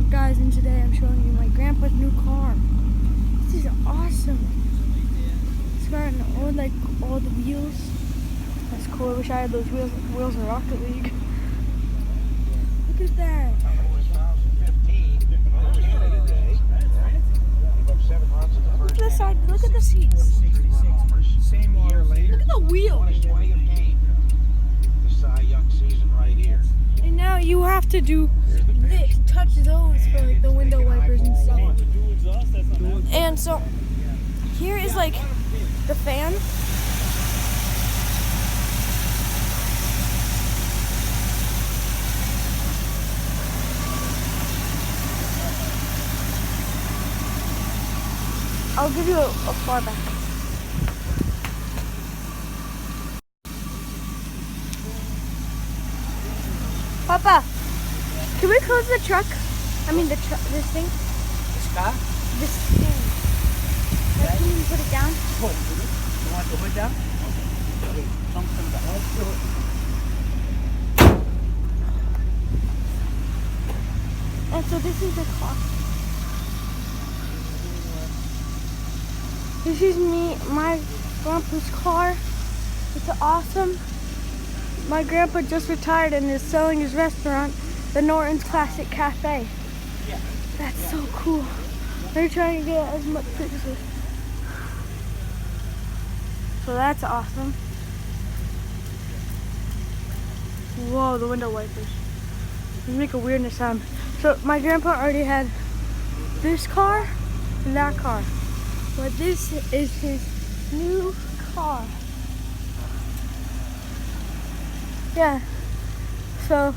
up, guys, and today I'm showing you my grandpa's new car. This is awesome. It's got all the wheels. That's cool. I wish I had those wheels in Rocket League. Look at that. Look at the side. Look at the seats. Look at the wheels. And now you have to do this, touch those for like the window wipers and stuff. And so here is like the fan. I'll give you a far back. Papa, can we close the truck? I mean this thing? This car? This thing. Can you put it down? Oh, you want to put it down? Okay, come back. And so this is the car. This is my grandpa's car. It's awesome. My grandpa just retired and is selling his restaurant, the Norton's Classic Cafe. That's so cool. They're trying to get as much pictures. So that's awesome. Whoa, the window wipers. They make a weirdness sound. So my grandpa already had this car and that car. But this is his new car. Yeah. So,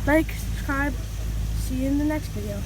like, subscribe. See you in the next video.